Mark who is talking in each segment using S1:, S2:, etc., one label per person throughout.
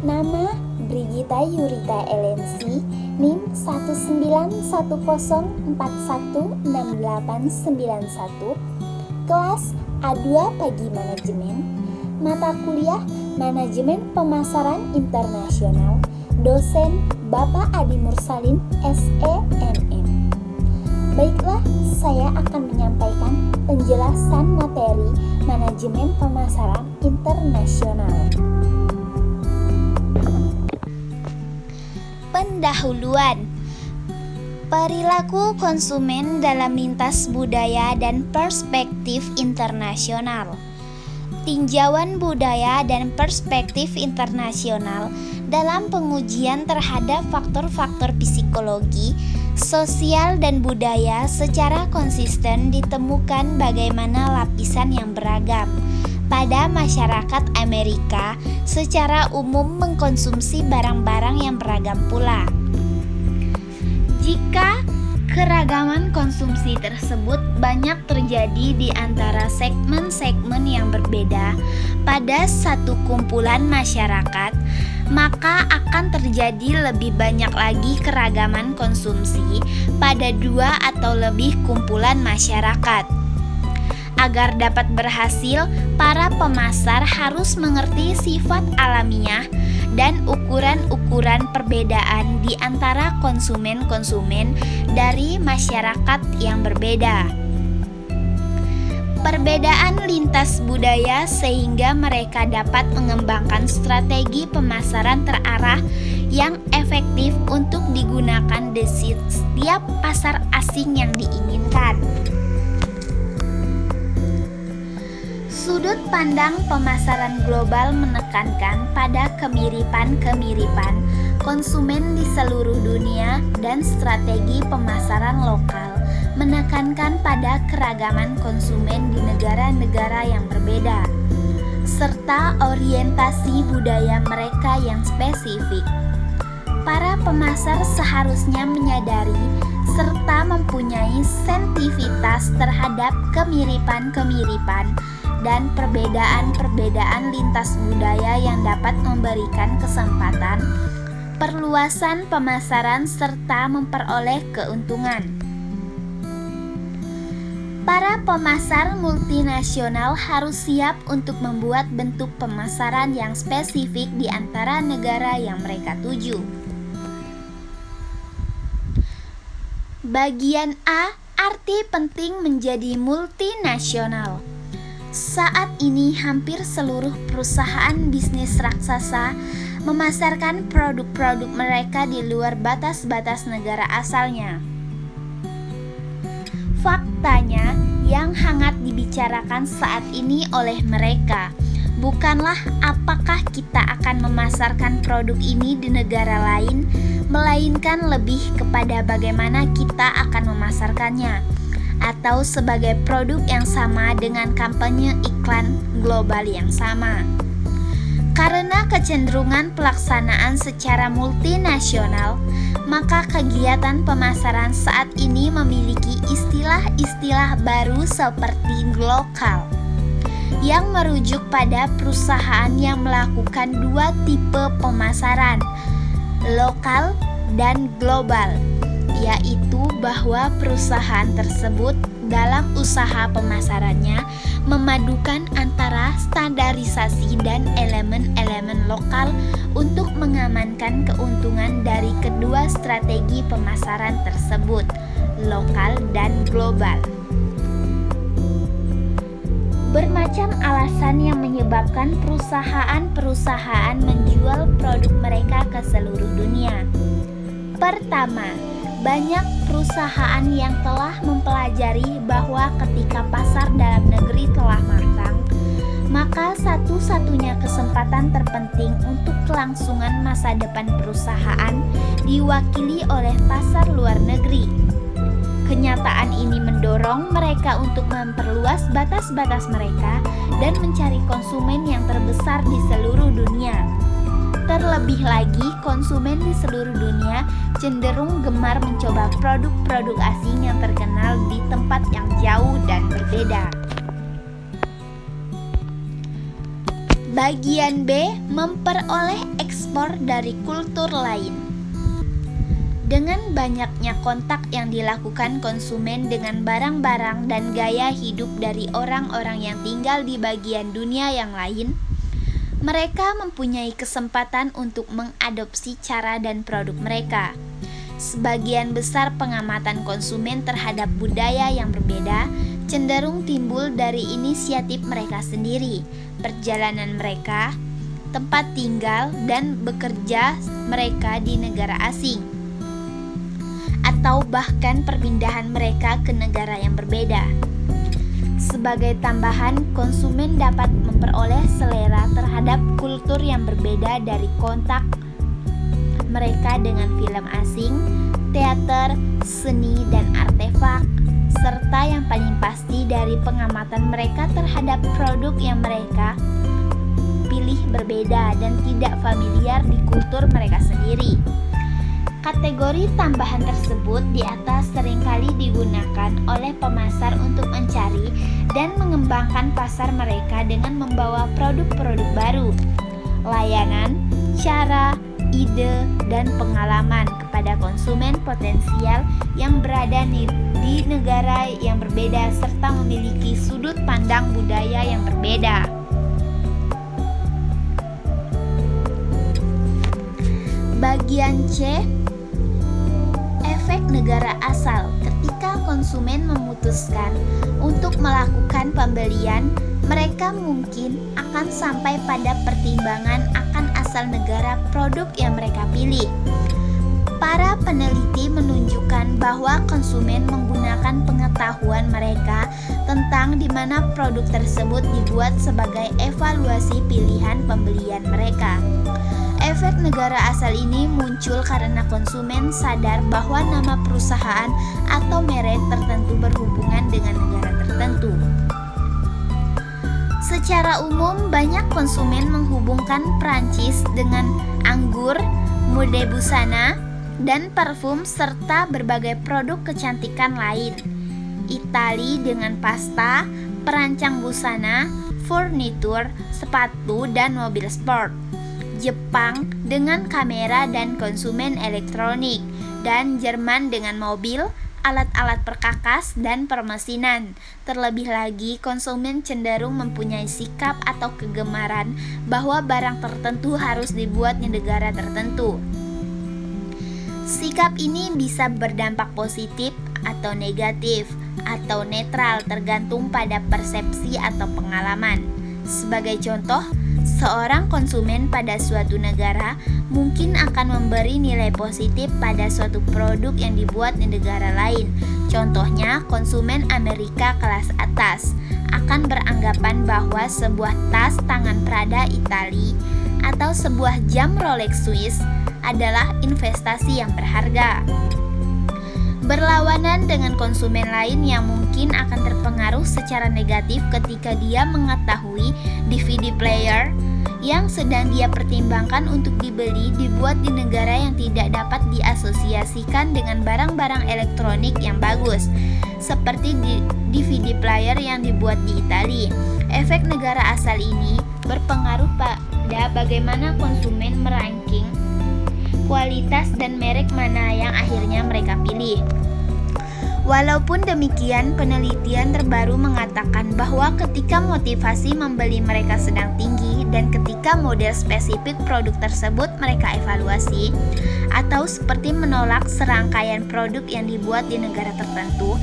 S1: Nama Brigita Yurita Elensi, NIM 191416891, kelas A2 Pagi Manajemen, mata kuliah Manajemen Pemasaran Internasional, dosen Bapak Adi Mursalin, SEMM. Baiklah, saya akan menyampaikan penjelasan materi Manajemen Pemasaran Internasional. Pendahuluan. Perilaku konsumen dalam lintas budaya dan perspektif internasional. Tinjauan budaya dan perspektif internasional dalam pengujian terhadap faktor-faktor psikologi, sosial, dan budaya secara konsisten ditemukan bagaimana lapisan yang beragam pada masyarakat Amerika secara umum mengkonsumsi barang-barang yang beragam pula. Jika keragaman konsumsi tersebut banyak terjadi di antara segmen-segmen yang berbeda pada satu kumpulan masyarakat, maka akan terjadi lebih banyak lagi keragaman konsumsi pada dua atau lebih kumpulan masyarakat. Agar dapat berhasil, para pemasar harus mengerti sifat alamiah dan ukuran-ukuran perbedaan di antara konsumen-konsumen dari masyarakat yang berbeda. Perbedaan lintas budaya sehingga mereka dapat mengembangkan strategi pemasaran terarah yang efektif untuk digunakan di setiap pasar asing yang diinginkan. Sudut pandang pemasaran global menekankan pada kemiripan-kemiripan konsumen di seluruh dunia dan strategi pemasaran lokal menekankan pada keragaman konsumen di negara-negara yang berbeda, serta orientasi budaya mereka yang spesifik. Para pemasar seharusnya menyadari serta mempunyai sensitivitas terhadap kemiripan-kemiripan dan perbedaan-perbedaan lintas budaya yang dapat memberikan kesempatan perluasan pemasaran serta memperoleh keuntungan. Para pemasar multinasional harus siap untuk membuat bentuk pemasaran yang spesifik di antara negara yang mereka tuju. Bagian A, arti penting menjadi multinasional. Saat ini hampir seluruh perusahaan bisnis raksasa memasarkan produk-produk mereka di luar batas-batas negara asalnya. Faktanya, yang hangat dibicarakan saat ini oleh mereka bukanlah apakah kita akan memasarkan produk ini di negara lain, melainkan lebih kepada bagaimana kita akan memasarkannya, atau sebagai produk yang sama dengan kampanye iklan global yang sama. Karena kecenderungan pelaksanaan secara multinasional, maka kegiatan pemasaran saat ini memiliki istilah-istilah baru seperti lokal, yang merujuk pada perusahaan yang melakukan dua tipe pemasaran, lokal dan global, yaitu bahwa perusahaan tersebut dalam usaha pemasarannya memadukan antara standarisasi dan elemen-elemen lokal untuk mengamankan keuntungan dari kedua strategi pemasaran tersebut, lokal dan global. Bermacam alasan yang menyebabkan perusahaan-perusahaan menjual produk mereka ke seluruh dunia. Pertama, banyak perusahaan yang telah mempelajari bahwa ketika pasar dalam negeri telah matang, maka satu-satunya kesempatan terpenting untuk kelangsungan masa depan perusahaan diwakili oleh pasar luar negeri. Kenyataan ini mendorong mereka untuk memperluas batas-batas mereka dan mencari konsumen yang terbesar di seluruh dunia. Terlebih lagi, konsumen di seluruh dunia cenderung gemar mencoba produk-produk asing yang terkenal di tempat yang jauh dan berbeda. Bagian B, memperoleh ekspor dari kultur lain. Dengan banyaknya kontak yang dilakukan konsumen dengan barang-barang dan gaya hidup dari orang-orang yang tinggal di bagian dunia yang lain, mereka mempunyai kesempatan untuk mengadopsi cara dan produk mereka. Sebagian besar pengamatan konsumen terhadap budaya yang berbeda cenderung timbul dari inisiatif mereka sendiri, perjalanan mereka, tempat tinggal dan bekerja mereka di negara asing, atau bahkan perpindahan mereka ke negara yang berbeda. Sebagai tambahan, konsumen dapat memperoleh selera terhadap kultur yang berbeda dari kontak mereka dengan film asing, teater, seni, dan artefak, serta yang paling pasti dari pengamatan mereka terhadap produk yang mereka pilih berbeda dan tidak familiar di kultur mereka sendiri. Kategori tambahan tersebut di atas seringkali digunakan oleh pemasar untuk mencari dan mengembangkan pasar mereka dengan membawa produk-produk baru, layanan, cara, ide, dan pengalaman kepada konsumen potensial yang berada di negara yang berbeda serta memiliki sudut pandang budaya yang berbeda. Bagian C, efek negara asal. Ketika konsumen memutuskan untuk melakukan pembelian, mereka mungkin akan sampai pada pertimbangan akan asal negara produk yang mereka pilih. Para peneliti menunjukkan bahwa konsumen menggunakan pengetahuan mereka tentang di mana produk tersebut dibuat sebagai evaluasi pilihan pembelian mereka. Efek negara asal ini muncul karena konsumen sadar bahwa nama perusahaan atau merek tertentu berhubungan dengan negara tertentu. Secara umum, banyak konsumen menghubungkan Prancis dengan anggur, mode busana, dan parfum serta berbagai produk kecantikan lain. Itali dengan pasta, perancang busana, furnitur, sepatu, dan mobil sport. Jepang dengan kamera dan konsumen elektronik, dan Jerman dengan mobil, alat-alat perkakas, dan permesinan. Terlebih lagi, konsumen cenderung mempunyai sikap atau kegemaran bahwa barang tertentu harus dibuat di negara tertentu. Sikap ini bisa berdampak positif atau negatif, atau netral tergantung pada persepsi atau pengalaman. Sebagai contoh, seorang konsumen pada suatu negara mungkin akan memberi nilai positif pada suatu produk yang dibuat di negara lain. Contohnya, konsumen Amerika kelas atas akan beranggapan bahwa sebuah tas tangan Prada Itali atau sebuah jam Rolex Swiss adalah investasi yang berharga. Berlawanan dengan konsumen lain yang mungkin akan terpengaruh secara negatif ketika dia mengetahui DVD player yang sedang dia pertimbangkan untuk dibeli dibuat di negara yang tidak dapat diasosiasikan dengan barang-barang elektronik yang bagus, seperti DVD player yang dibuat di Italia. Efek negara asal ini berpengaruh pada bagaimana konsumen meranking kualitas dan merek mana yang akhirnya mereka pilih. Walaupun demikian, penelitian terbaru mengatakan bahwa ketika motivasi membeli mereka sedang tinggi dan ketika model spesifik produk tersebut mereka evaluasi, atau seperti menolak serangkaian produk yang dibuat di negara tertentu,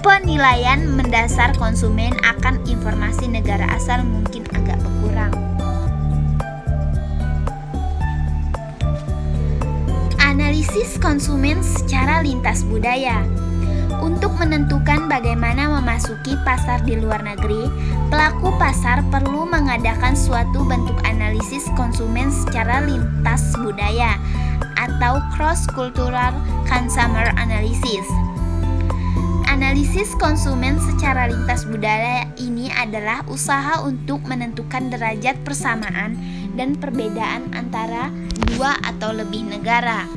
S1: penilaian mendasar konsumen akan informasi negara asal mungkin agak berkurang. Analisis konsumen secara lintas budaya. Untuk menentukan bagaimana memasuki pasar di luar negeri, pelaku pasar perlu mengadakan suatu bentuk analisis konsumen secara lintas budaya atau cross-cultural consumer analysis. Analisis konsumen secara lintas budaya ini adalah usaha untuk menentukan derajat persamaan dan perbedaan antara dua atau lebih negara.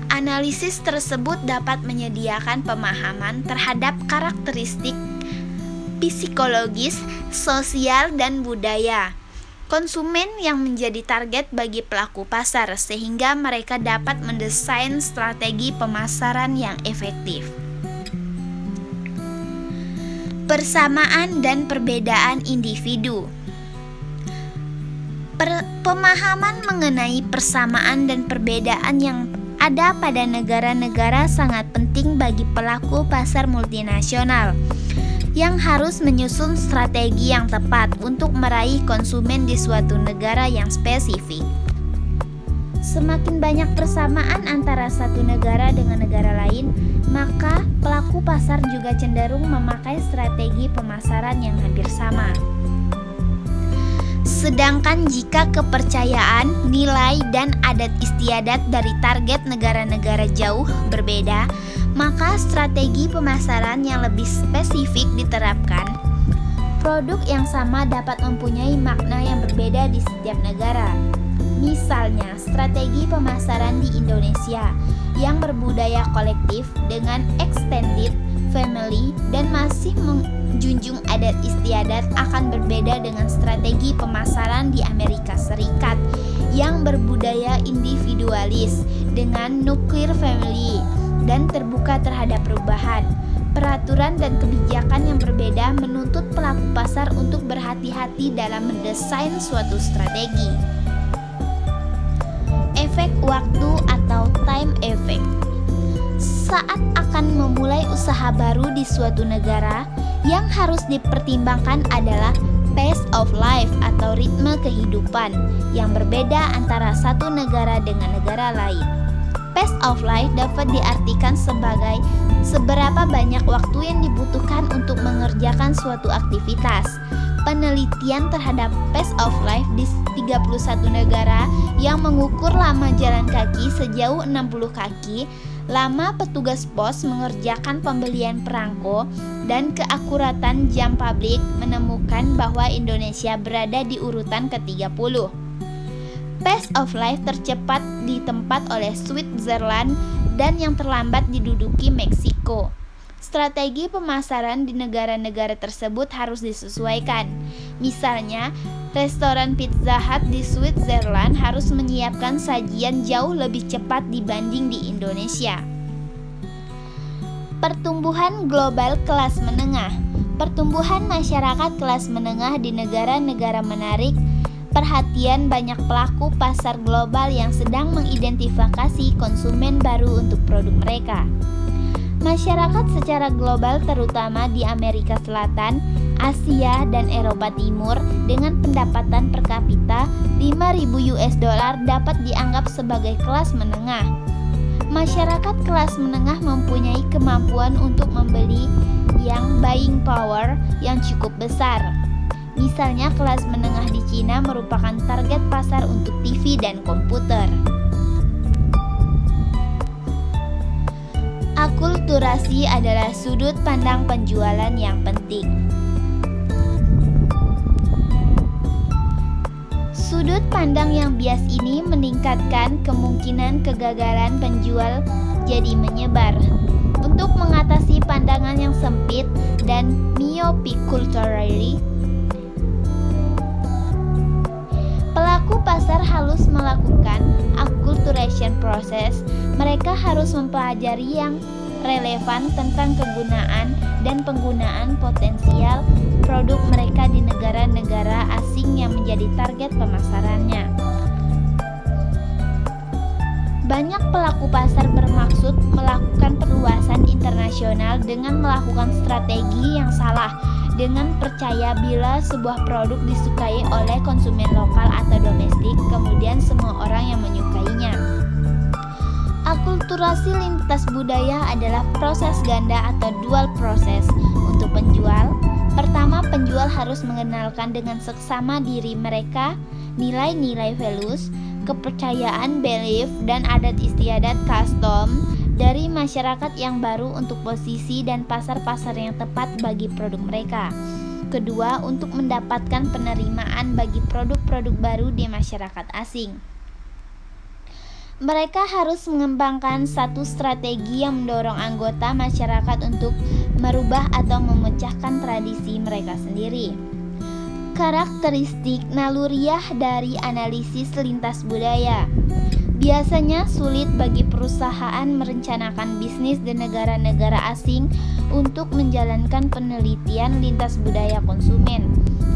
S1: Analisis tersebut dapat menyediakan pemahaman terhadap karakteristik psikologis, sosial, dan budaya. Konsumen yang menjadi target bagi pelaku pasar sehingga mereka dapat mendesain strategi pemasaran yang efektif. Persamaan dan perbedaan individu. Pemahaman mengenai persamaan dan perbedaan yang ada pada negara-negara sangat penting bagi pelaku pasar multinasional yang harus menyusun strategi yang tepat untuk meraih konsumen di suatu negara yang spesifik. Semakin banyak persamaan antara satu negara dengan negara lain, maka pelaku pasar juga cenderung memakai strategi pemasaran yang hampir sama. Sedangkan jika kepercayaan, nilai, dan adat istiadat dari target negara-negara jauh berbeda, maka strategi pemasaran yang lebih spesifik diterapkan. Produk yang sama dapat mempunyai makna yang berbeda di setiap negara. Misalnya, strategi pemasaran di Indonesia yang berbudaya kolektif dengan extended family dan masih menjunjung adat istiadat akan berbeda dengan strategi pemasaran di Amerika Serikat yang berbudaya individualis dengan nuclear family dan terbuka terhadap perubahan. Peraturan dan kebijakan yang berbeda menuntut pelaku pasar untuk berhati-hati dalam mendesain suatu strategi. Efek waktu atau time effect. Saat akan memulai usaha baru di suatu negara, yang harus dipertimbangkan adalah pace of life atau ritme kehidupan yang berbeda antara satu negara dengan negara lain. Pace of life dapat diartikan sebagai seberapa banyak waktu yang dibutuhkan untuk mengerjakan suatu aktivitas. Penelitian terhadap pace of life di 31 negara yang mengukur lama jalan kaki sejauh 60 kaki, lama petugas pos mengerjakan pembelian perangko, dan keakuratan jam publik menemukan bahwa Indonesia berada di urutan ke-30. Pace of life tercepat ditempat oleh Switzerland dan yang terlambat diduduki Meksiko. Strategi pemasaran di negara-negara tersebut harus disesuaikan. Misalnya, restoran Pizza Hut di Switzerland harus menyiapkan sajian jauh lebih cepat dibanding di Indonesia. Pertumbuhan global kelas menengah. Pertumbuhan masyarakat kelas menengah di negara-negara menarik perhatian banyak pelaku pasar global yang sedang mengidentifikasi konsumen baru untuk produk mereka. Masyarakat secara global terutama di Amerika Selatan, Asia, dan Eropa Timur dengan pendapatan per kapita 5.000 US dollar dapat dianggap sebagai kelas menengah. Masyarakat kelas menengah mempunyai kemampuan untuk membeli yang buying power yang cukup besar. Misalnya kelas menengah di Cina merupakan target pasar untuk TV dan komputer. Akulturasi adalah sudut pandang penjualan yang penting. Sudut pandang yang bias ini meningkatkan kemungkinan kegagalan penjual jadi menyebar. Untuk mengatasi pandangan yang sempit dan myopic culturally, pelaku pasar harus melakukan acculturation process. Mereka harus mempelajari yang relevan tentang kegunaan dan penggunaan potensial produk mereka di negara-negara asing yang menjadi target pemasarannya. Banyak pelaku pasar bermaksud melakukan perluasan internasional dengan melakukan strategi yang salah, dengan percaya bila sebuah produk disukai oleh konsumen lokal atau domestik, kemudian semua orang yang menyukainya. Akulturasi lintas budaya adalah proses ganda atau dual proses untuk penjual. Pertama, penjual harus mengenalkan dengan seksama diri mereka nilai-nilai values, kepercayaan, belief, dan adat istiadat custom dari masyarakat yang baru untuk posisi dan pasar-pasar yang tepat bagi produk mereka. Kedua, untuk mendapatkan penerimaan bagi produk-produk baru di masyarakat asing. Mereka harus mengembangkan satu strategi yang mendorong anggota masyarakat untuk merubah atau memecahkan tradisi mereka sendiri. Karakteristik naluriah dari analisis lintas budaya. Biasanya sulit bagi perusahaan merencanakan bisnis di negara-negara asing untuk menjalankan penelitian lintas budaya konsumen.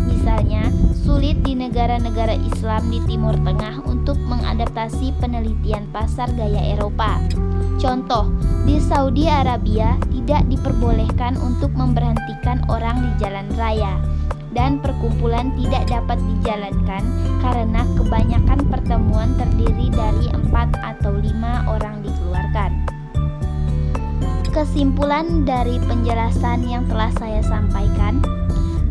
S1: Misalnya, sulit di negara-negara Islam di Timur Tengah untuk mengadaptasi penelitian pasar gaya Eropa. Contoh, di Saudi Arabia tidak diperbolehkan untuk memberhentikan orang di jalan raya, dan perkumpulan tidak dapat dijalankan karena kebanyakan pertemuan terdiri dari 4 atau 5 orang dikeluarkan. Kesimpulan dari penjelasan yang telah saya sampaikan,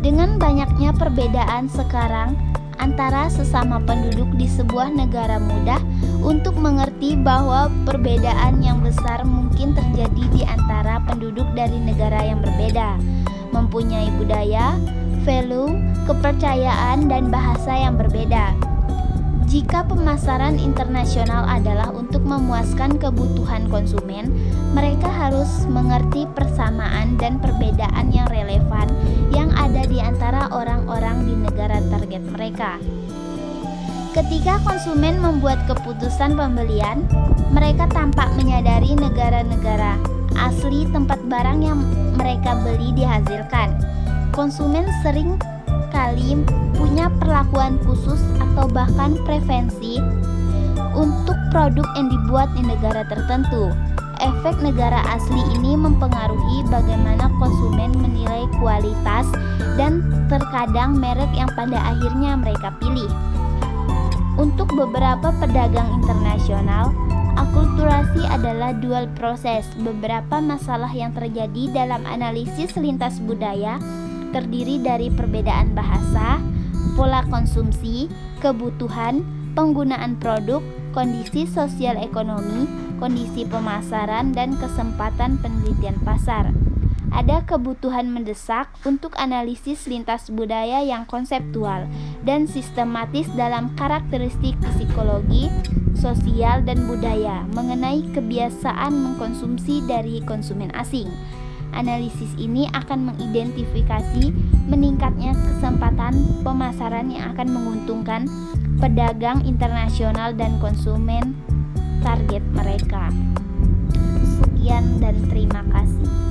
S1: dengan banyaknya perbedaan sekarang antara sesama penduduk di sebuah negara, mudah untuk mengerti bahwa perbedaan yang besar mungkin terjadi di antara penduduk dari negara yang berbeda, mempunyai budaya, value, kepercayaan, dan bahasa yang berbeda. Jika pemasaran internasional adalah untuk memuaskan kebutuhan konsumen, mereka harus mengerti persamaan dan perbedaan yang relevan yang ada di antara orang-orang di negara target mereka. Ketika konsumen membuat keputusan pembelian, mereka tampak menyadari negara-negara asli tempat barang yang mereka beli dihasilkan. Konsumen sering kali punya perlakuan khusus atau bahkan preferensi untuk produk yang dibuat di negara tertentu. Efek negara asli ini mempengaruhi bagaimana konsumen menilai kualitas dan terkadang merek yang pada akhirnya mereka pilih. Untuk beberapa pedagang internasional, akulturasi adalah dual proses. Beberapa masalah yang terjadi dalam analisis lintas budaya terdiri dari perbedaan bahasa, pola konsumsi, kebutuhan, penggunaan produk, kondisi sosial ekonomi, kondisi pemasaran, dan kesempatan penelitian pasar. Ada kebutuhan mendesak untuk analisis lintas budaya yang konseptual dan sistematis dalam karakteristik psikologi, sosial, dan budaya mengenai kebiasaan mengkonsumsi dari konsumen asing. Analisis ini akan mengidentifikasi meningkatnya kesempatan pemasaran yang akan menguntungkan pedagang internasional dan konsumen target mereka. Sekian dan terima kasih.